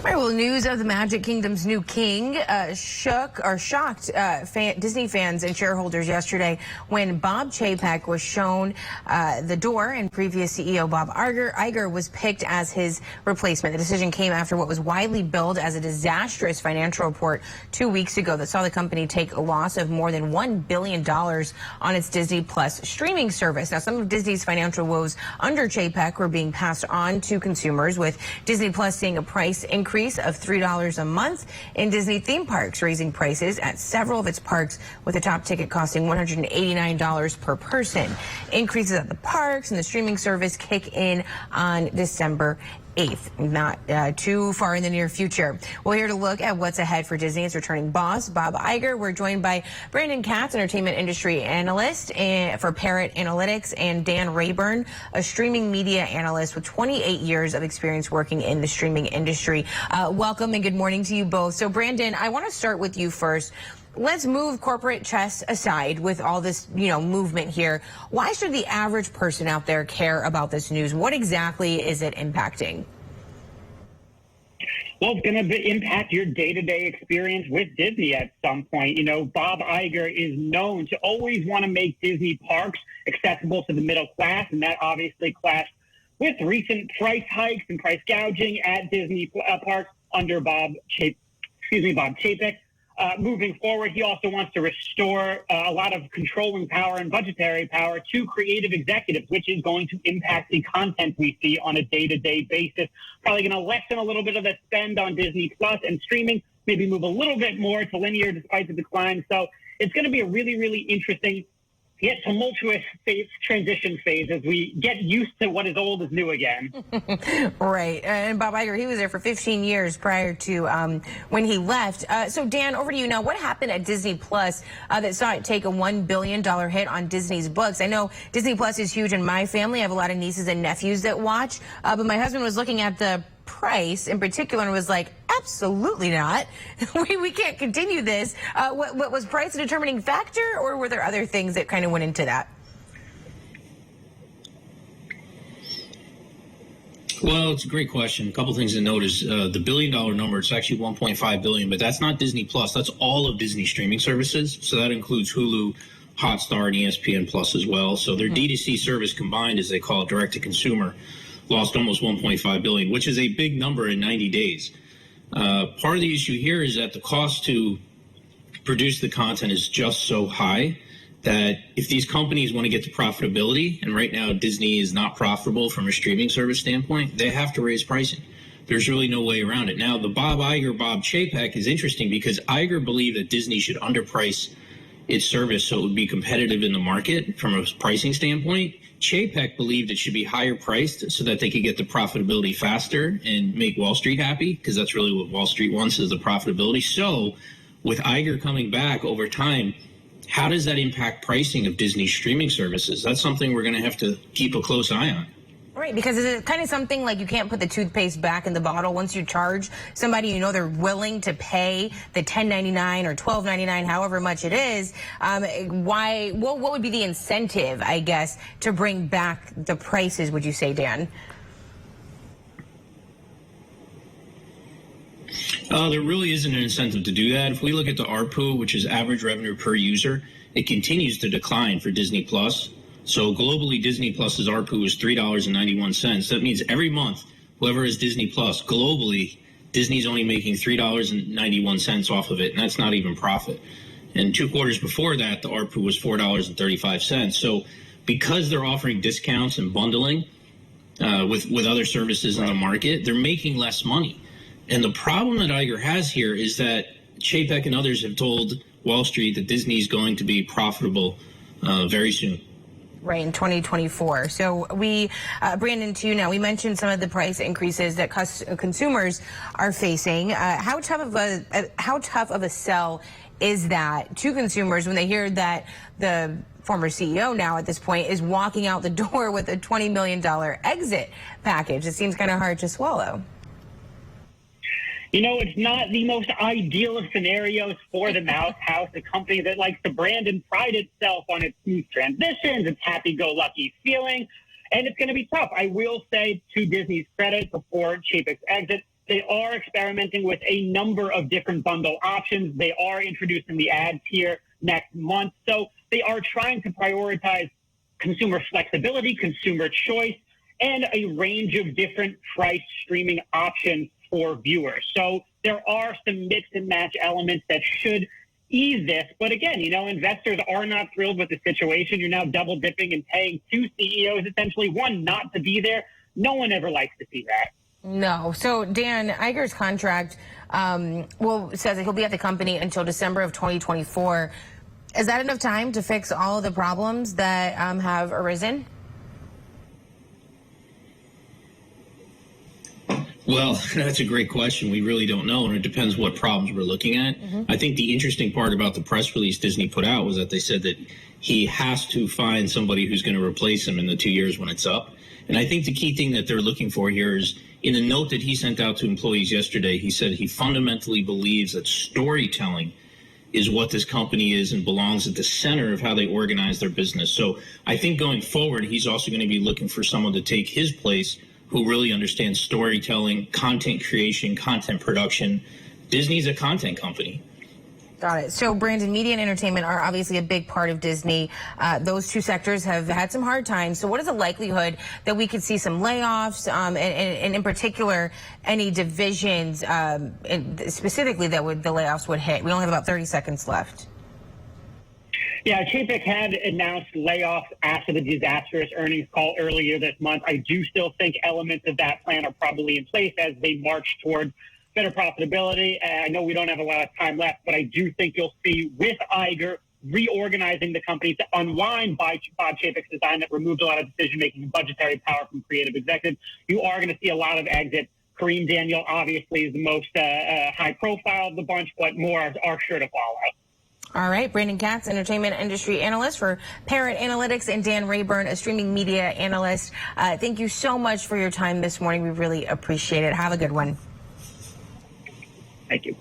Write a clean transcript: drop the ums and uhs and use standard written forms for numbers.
All right, well, news of the Magic Kingdom's new king shocked Disney fans and shareholders yesterday when Bob Chapek was shown the door and previous CEO Bob Iger was picked as his replacement. The decision came after what was widely billed as a disastrous financial report 2 weeks ago that saw the company take a loss of more than $1 billion on its Disney Plus streaming service. Now, some of Disney's financial woes under Chapek were being passed on to consumers, with Disney Plus seeing a price increase of $3 a month in Disney theme parks, raising prices at several of its parks, with the top ticket costing $189 per person. Increases at the parks and the streaming service kick in on December 8th, not too far in the near future. We're here to look at what's ahead for Disney. It's returning boss Bob Iger. We're joined by Brandon Katz, entertainment industry analyst for Parrot Analytics, and Dan Rayburn, a streaming media analyst with 28 years of experience working in the streaming industry. Welcome and good morning to you both. So, Brandon, I want to start with you first. Let's move corporate chess aside with all this, movement here. Why should the average person out there care about this news? What exactly is it impacting? Well, it's going to impact your day-to-day experience with Disney at some point. Bob Iger is known to always want to make Disney parks accessible to the middle class, and that obviously clashed with recent price hikes and price gouging at Disney parks under Bob Chapek. Moving forward, he also wants to restore a lot of controlling power and budgetary power to creative executives, which is going to impact the content we see on a day-to-day basis. Probably going to lessen a little bit of the spend on Disney Plus and streaming, maybe move a little bit more to linear despite the decline. So it's going to be a really, really interesting yet tumultuous transition phase as we get used to what is old is new again. Right. And Bob Iger, he was there for 15 years prior to when he left. So, Dan, over to you now. What happened at Disney Plus that saw it take a $1 billion hit on Disney's books? I know Disney Plus is huge in my family. I have a lot of nieces and nephews that watch. But my husband was looking at the price in particular and was like, absolutely not. We can't continue this. What was price a determining factor, or were there other things that kind of went into that? Well, it's a great question. A couple things to note is the $1 billion number. It's actually $1.5 billion, but that's not Disney Plus. That's all of Disney streaming services. So that includes Hulu, Hotstar, and ESPN Plus as well. So their D2C service combined, as they call it, direct to consumer, lost almost $1.5 billion, which is a big number in 90 days. Part of the issue here is that the cost to produce the content is just so high that if these companies want to get to profitability, and right now Disney is not profitable from a streaming service standpoint, they have to raise pricing. There's really no way around it. Now, the Bob Chapek is interesting because Iger believed that Disney should underprice its service so it would be competitive in the market from a pricing standpoint. Chapek believed it should be higher priced so that they could get the profitability faster and make Wall Street happy, because that's really what Wall Street wants, is the profitability. So with Iger coming back over time, how does that impact pricing of Disney streaming services? That's something we're going to have to keep a close eye on. Right, because it's kind of something like you can't put the toothpaste back in the bottle. Once you charge somebody, they're willing to pay the $10.99 or $12.99, however much it is. What would be the incentive, I guess, to bring back the prices, would you say, Dan? There really isn't an incentive to do that. If we look at the ARPU, which is average revenue per user, it continues to decline for Disney Plus. So globally, Disney Plus's ARPU is $3.91. That means every month, whoever has Disney Plus, globally, Disney's only making $3.91 off of it, and that's not even profit. And 2 quarters before that, the ARPU was $4.35. So because they're offering discounts and bundling with other services in the market, they're making less money. And the problem that Iger has here is that Chapek and others have told Wall Street that Disney is going to be profitable very soon. Right, in 2024. So Brandon, to you now, we mentioned some of the price increases that consumers are facing. How tough of a sell is that to consumers when they hear that the former CEO now at this point is walking out the door with a $20 million exit package? It seems kind of hard to swallow. It's not the most ideal of scenarios for the Mouse House, a company that likes to brand and pride itself on its smooth transitions, its happy-go-lucky feeling, and it's going to be tough. I will say, to Disney's credit, before Chapek's exit, They are experimenting with a number of different bundle options. They are introducing the ad tier next month. So they are trying to prioritize consumer flexibility, consumer choice, and a range of different price streaming options for viewers. So there are some mix and match elements that should ease this. But again, investors are not thrilled with the situation. You're now double dipping and paying two CEOs, essentially, one not to be there. No one ever likes to see that. No. So, Dan, Iger's contract says that he'll be at the company until December of 2024. Is that enough time to fix all of the problems that have arisen? Well, that's a great question. We really don't know, and it depends what problems we're looking at. I think the interesting part about the press release Disney put out was that they said that he has to find somebody who's going to replace him in the 2 years when it's up. And I think the key thing that they're looking for here is, in a note that he sent out to employees yesterday, he said he fundamentally believes that storytelling is what this company is and belongs at the center of how they organize their business. So I think going forward, he's also going to be looking for someone to take his place who really understands storytelling, content creation, content production. Disney's a content company. Got it. So, Brandon, media and entertainment are obviously a big part of Disney. Those two sectors have had some hard times. So what is the likelihood that we could see some layoffs, and in particular, any divisions specifically that the layoffs would hit? We only have about 30 seconds left. Yeah, Chapek had announced layoffs after the disastrous earnings call earlier this month. I do still think elements of that plan are probably in place as they march towards better profitability. I know we don't have a lot of time left, but I do think you'll see, with Iger reorganizing the company to unwind Bob Chapek's design that removed a lot of decision-making and budgetary power from creative executives, you are going to see a lot of exits. Kareem Daniel obviously is the most high-profile of the bunch, but more are sure to follow. All right, Brandon Katz, entertainment industry analyst for Parrot Analytics, and Dan Rayburn, a streaming media analyst. Thank you so much for your time this morning. We really appreciate it. Have a good one. Thank you.